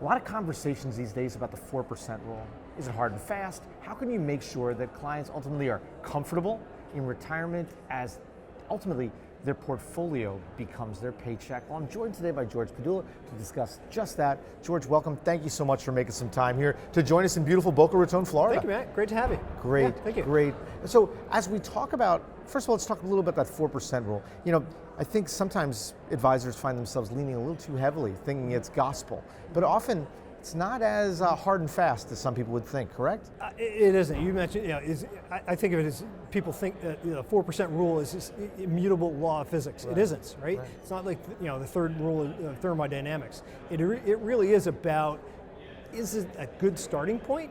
A lot of conversations these days about the 4% rule. Is it hard and fast? How can you make sure that clients ultimately are comfortable in retirement as ultimately their portfolio becomes their paycheck? Well, I'm joined today by George Padula to discuss just that. George, welcome. Thank you so much for making some time here to join us in beautiful Boca Raton, Florida. Thank you, Matt. Great to have you. Great, yeah, thank you. Great. So as we talk about, first of all, let's talk a little bit about that 4% rule. You know, I think sometimes advisors find themselves leaning a little too heavily, thinking it's gospel, but often it's not as hard and fast as some people would think, correct? It isn't. You mentioned, I think of it as people think that the 4% rule is this immutable law of physics. Right. It isn't, right? It's not like the third rule of thermodynamics. It really is about, is it a good starting point?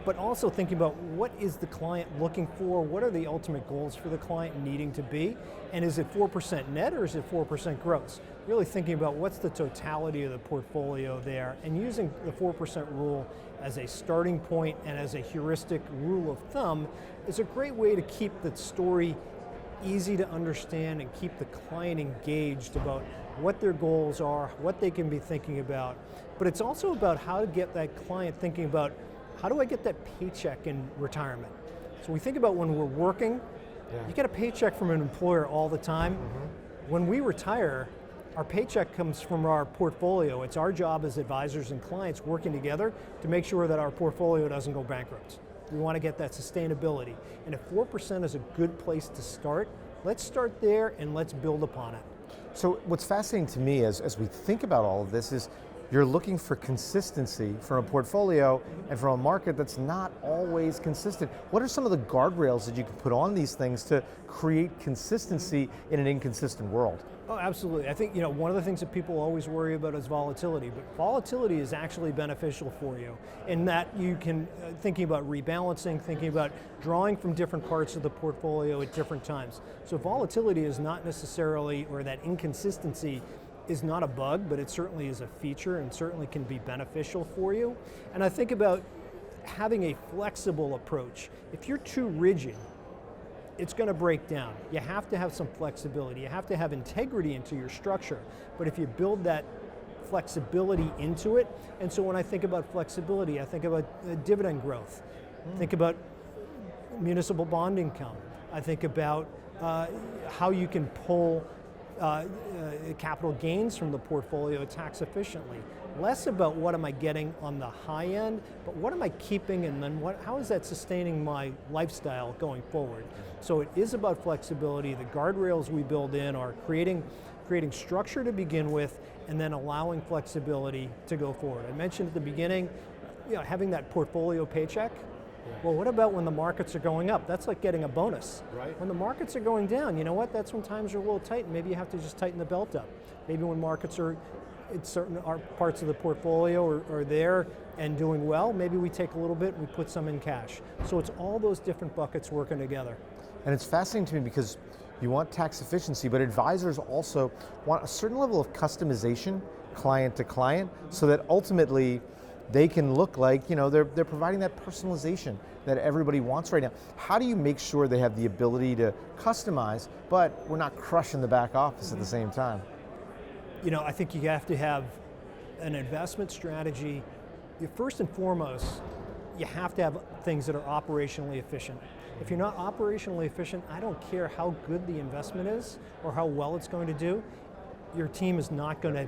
But also thinking about what is the client looking for, what are the ultimate goals for the client needing to be, and is it 4% net or is it 4% gross? Really thinking about what's the totality of the portfolio there, and using the 4% rule as a starting point and as a heuristic rule of thumb is a great way to keep the story easy to understand and keep the client engaged about what their goals are, what they can be thinking about. But it's also about how to get that client thinking about, how do I get that paycheck in retirement? So we think about when we're working, you get a paycheck from an employer all the time. Mm-hmm. When we retire, our paycheck comes from our portfolio. It's our job as advisors and clients working together to make sure that our portfolio doesn't go bankrupt. We want to get that sustainability. And if 4% is a good place to start, let's start there and let's build upon it. So what's fascinating to me as we think about all of this is you're looking for consistency from a portfolio and from a market that's not always consistent. What are some of the guardrails that you can put on these things to create consistency in an inconsistent world? Oh, absolutely. I think one of the things that people always worry about is volatility, but volatility is actually beneficial for you in that you can, thinking about rebalancing, thinking about drawing from different parts of the portfolio at different times. So volatility is not necessarily, or that inconsistency is not a bug, but it certainly is a feature and certainly can be beneficial for you. And I think about having a flexible approach. If you're too rigid, it's going to break down. You have to have some flexibility. You have to have integrity into your structure. But if you build that flexibility into it, and so when I think about flexibility, I think about dividend growth. Think about municipal bond income. I think about how you can pull capital gains from the portfolio tax efficiently. Less about what am I getting on the high end, but what am I keeping, and then how is that sustaining my lifestyle going forward? So it is about flexibility. The guardrails we build in are creating structure to begin with, and then allowing flexibility to go forward. I mentioned at the beginning, having that portfolio paycheck. Well, what about when the markets are going up? That's like getting a bonus. Right. When the markets are going down, you know what? That's when times are a little tight, and maybe you have to just tighten the belt up. Maybe when markets are, in certain parts of the portfolio are there and doing well, maybe we take a little bit and we put some in cash. So it's all those different buckets working together. And it's fascinating to me because you want tax efficiency, but advisors also want a certain level of customization, client to client, so that ultimately they can look like, they're providing that personalization that everybody wants right now. How do you make sure they have the ability to customize, but we're not crushing the back office at the same time? I think you have to have an investment strategy. First and foremost, you have to have things that are operationally efficient. If you're not operationally efficient, I don't care how good the investment is or how well it's going to do, your team is not going to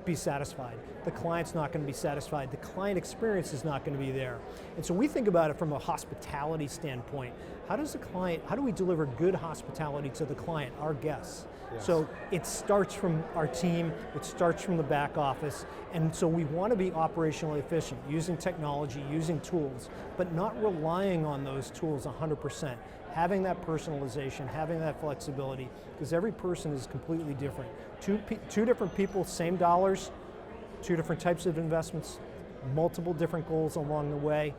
be satisfied. The client's not going to be satisfied. The client experience is not going to be there. And so we think about it from a hospitality standpoint. How do we deliver good hospitality to the client, our guests? Yes. So it starts from our team, it starts from the back office, and so we want to be operationally efficient, using technology, using tools, but not relying on those tools 100%. Having that personalization, having that flexibility, because every person is completely different. Two different people, same dollars, two different types of investments, multiple different goals along the way.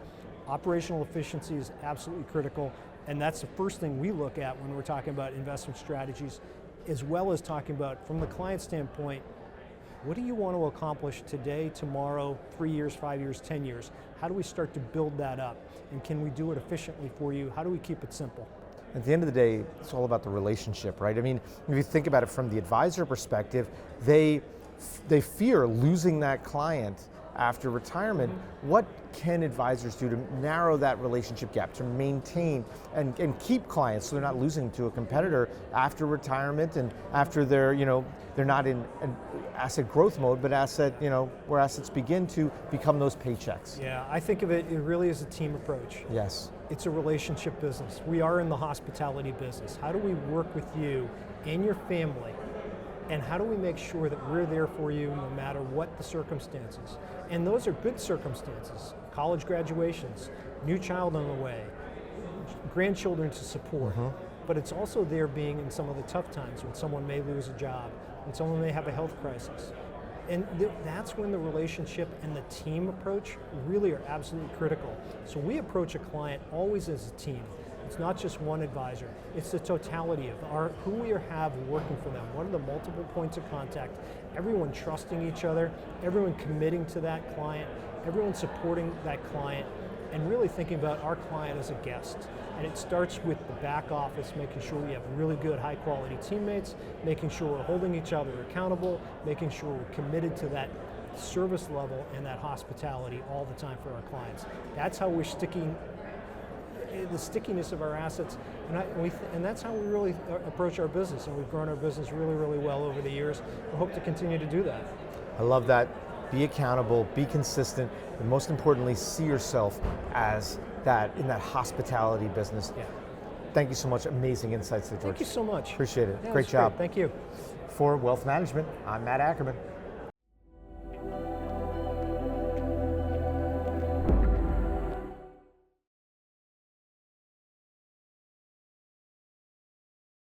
Operational efficiency is absolutely critical, and that's the first thing we look at when we're talking about investment strategies, as well as talking about, from the client standpoint, what do you want to accomplish today, tomorrow, 3 years, 5 years, 10 years? How do we start to build that up? And can we do it efficiently for you? How do we keep it simple? At the end of the day, it's all about the relationship, right? I mean, if you think about it from the advisor perspective, they fear losing that client after retirement, what can advisors do to narrow that relationship gap, to maintain and keep clients so they're not losing to a competitor after retirement and after they're not in an asset growth mode, but where assets begin to become those paychecks? Yeah, I think of it really as a team approach. Yes. It's a relationship business. We are in the hospitality business. How do we work with you and your family? And how do we make sure that we're there for you no matter what the circumstances? And those are good circumstances. College graduations, new child on the way, grandchildren to support. But it's also there being in some of the tough times when someone may lose a job, when someone may have a health crisis. And that's when the relationship and the team approach really are absolutely critical. So we approach a client always as a team. It's not just one advisor. It's the totality of who we have working for them. What are the multiple points of contact? Everyone trusting each other, everyone committing to that client, everyone supporting that client, and really thinking about our client as a guest. And it starts with the back office, making sure we have really good, high quality teammates, making sure we're holding each other accountable, making sure we're committed to that service level and that hospitality all the time for our clients. That's how we're the stickiness of our assets, and that's how we really approach our business, and we've grown our business really, really well over the years. We hope to continue to do that. I love that. Be accountable, be consistent, and most importantly, see yourself as in that hospitality business. Yeah. Thank you so much. Amazing insights there, George. Thank you so much. Appreciate it. Yeah, Great job. Thank you. For Wealth Management, I'm Matt Ackerman.